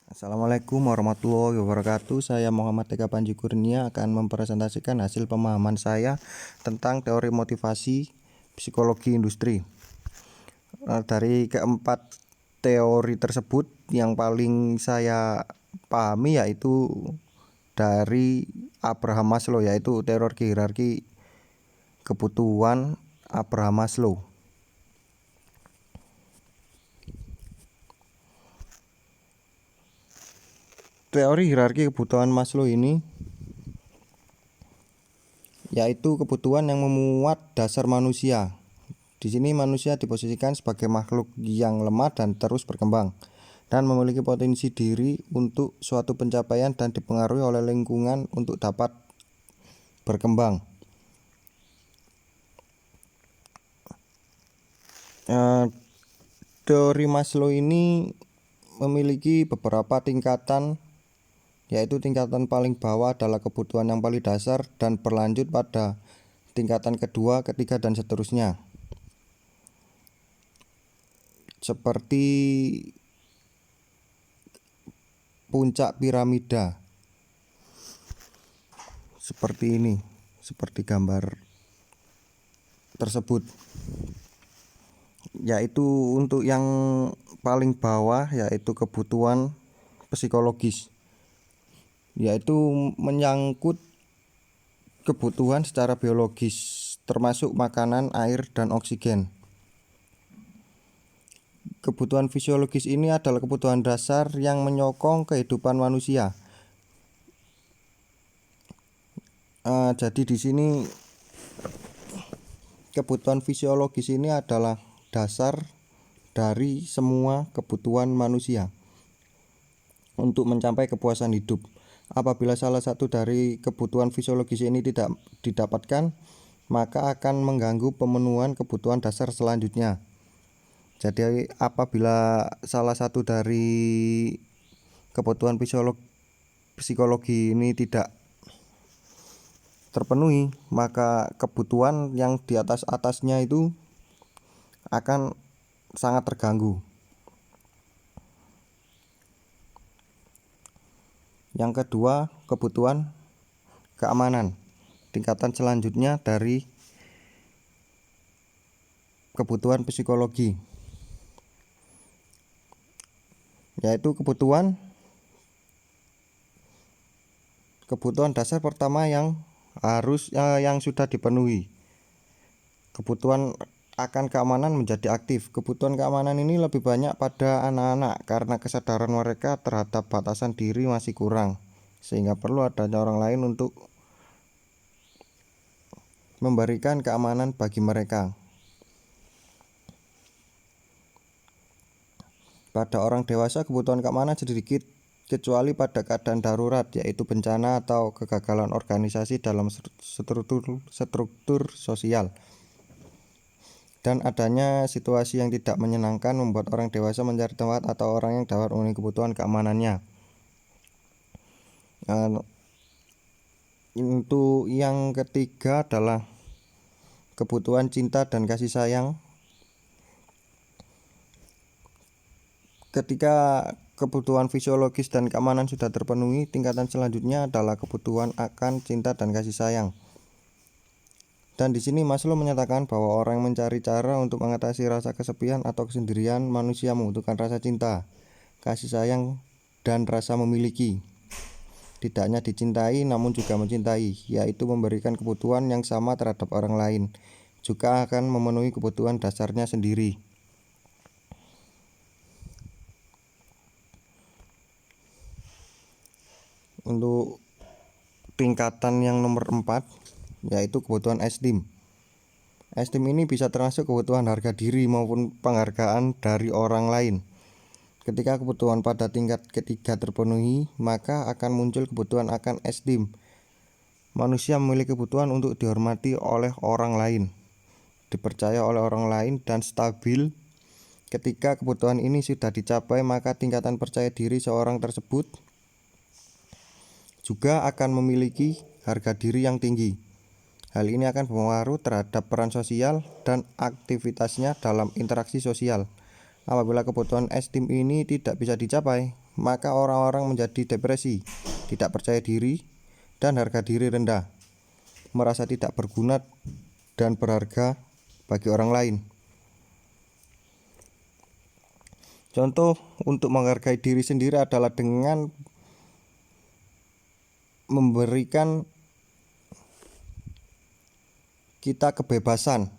Assalamualaikum warahmatullahi wabarakatuh. Saya Muhammad Eka Panji Kurnia akan mempresentasikan hasil pemahaman saya tentang teori motivasi psikologi industri. Dari keempat teori tersebut, yang paling saya pahami yaitu dari Abraham Maslow, yaitu teori hierarki kebutuhan Abraham Maslow. Teori hierarki kebutuhan Maslow ini yaitu kebutuhan yang memuat dasar manusia. Di sini manusia diposisikan sebagai makhluk yang lemah dan terus berkembang dan memiliki potensi diri untuk suatu pencapaian dan dipengaruhi oleh lingkungan untuk dapat berkembang. Teori Maslow ini memiliki beberapa tingkatan, yaitu tingkatan paling bawah adalah kebutuhan yang paling dasar dan berlanjut pada tingkatan kedua, ketiga, dan seterusnya. Seperti puncak piramida, seperti ini, seperti gambar tersebut. Yaitu untuk yang paling bawah yaitu kebutuhan psikologis, yaitu menyangkut kebutuhan secara biologis termasuk makanan, air, dan oksigen. Kebutuhan fisiologis ini adalah kebutuhan dasar yang menyokong kehidupan manusia. Jadi di sini kebutuhan fisiologis ini adalah dasar dari semua kebutuhan manusia untuk mencapai kepuasan hidup. Apabila salah satu dari kebutuhan fisiologis ini tidak didapatkan, maka akan mengganggu pemenuhan kebutuhan dasar selanjutnya. Jadi apabila salah satu dari kebutuhan psikologi ini tidak terpenuhi, maka kebutuhan yang di atasnya itu akan sangat terganggu. Yang kedua, kebutuhan keamanan. Tingkatan selanjutnya dari kebutuhan psikologi, yaitu kebutuhan dasar pertama yang sudah dipenuhi. Kebutuhan akan keamanan menjadi aktif. Kebutuhan keamanan ini lebih banyak pada anak-anak karena kesadaran mereka terhadap batasan diri masih kurang, sehingga perlu adanya orang lain untuk memberikan keamanan bagi mereka. Pada orang dewasa kebutuhan keamanan sedikit, kecuali pada keadaan darurat, yaitu bencana atau kegagalan organisasi dalam struktur sosial, dan adanya situasi yang tidak menyenangkan membuat orang dewasa mencari tempat atau orang yang dapat memenuhi kebutuhan keamanannya. Untuk yang ketiga adalah kebutuhan cinta dan kasih sayang. Ketika kebutuhan fisiologis dan keamanan sudah terpenuhi, tingkatan selanjutnya adalah kebutuhan akan cinta dan kasih sayang. Dan di sini Maslow menyatakan bahwa orang mencari cara untuk mengatasi rasa kesepian atau kesendirian. Manusia membutuhkan rasa cinta, kasih sayang, dan rasa memiliki. Tidak hanya dicintai namun juga mencintai, yaitu memberikan kebutuhan yang sama terhadap orang lain, juga akan memenuhi kebutuhan dasarnya sendiri. Untuk tingkatan yang nomor 4 yaitu kebutuhan esteem. Esteem ini bisa termasuk kebutuhan harga diri maupun penghargaan dari orang lain. Ketika kebutuhan pada tingkat ketiga terpenuhi, maka akan muncul kebutuhan akan esteem. Manusia memiliki kebutuhan untuk dihormati oleh orang lain, dipercaya oleh orang lain, dan stabil. Ketika kebutuhan ini sudah dicapai, maka tingkatan percaya diri seorang tersebut juga akan memiliki harga diri yang tinggi. Hal ini akan berpengaruh terhadap peran sosial dan aktivitasnya dalam interaksi sosial. Apabila kebutuhan esteem ini tidak bisa dicapai, maka orang-orang menjadi depresi, tidak percaya diri, dan harga diri rendah, merasa tidak berguna dan berharga bagi orang lain. Contoh untuk menghargai diri sendiri adalah dengan memberikan kita kebebasan,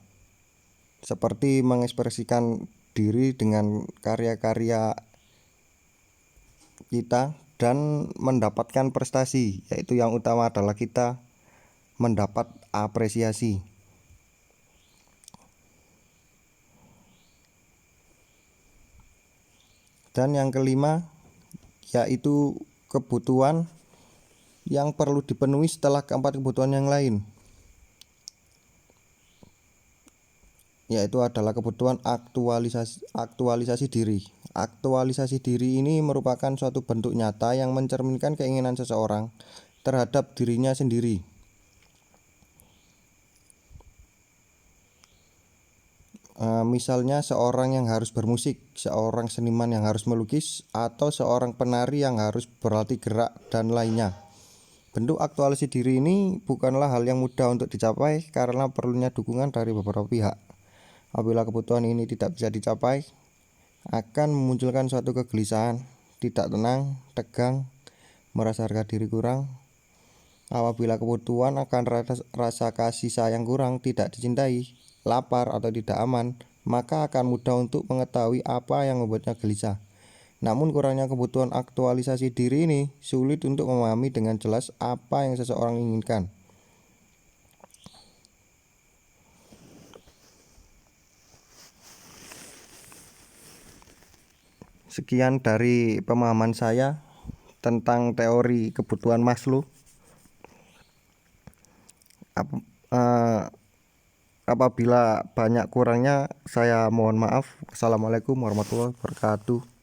seperti mengekspresikan diri dengan karya-karya kita dan mendapatkan prestasi, yaitu yang utama adalah kita mendapat apresiasi. Dan yang kelima yaitu kebutuhan yang perlu dipenuhi setelah keempat kebutuhan yang lain, yaitu adalah kebutuhan aktualisasi diri. Aktualisasi diri ini merupakan suatu bentuk nyata yang mencerminkan keinginan seseorang terhadap dirinya sendiri. Misalnya seorang yang harus bermusik, seorang seniman yang harus melukis, atau seorang penari yang harus berlatih gerak dan lainnya. Bentuk aktualisasi diri ini bukanlah hal yang mudah untuk dicapai karena perlunya dukungan dari beberapa pihak. Apabila kebutuhan ini tidak bisa dicapai, akan memunculkan suatu kegelisahan, tidak tenang, tegang, merasa harga diri kurang. Apabila kebutuhan akan rasa kasih sayang kurang, tidak dicintai, lapar atau tidak aman, maka akan mudah untuk mengetahui apa yang membuatnya gelisah. Namun kurangnya kebutuhan aktualisasi diri ini sulit untuk memahami dengan jelas apa yang seseorang inginkan. Sekian dari pemahaman saya tentang teori kebutuhan Maslow. Apabila banyak kurangnya saya mohon maaf. Assalamualaikum warahmatullahi wabarakatuh.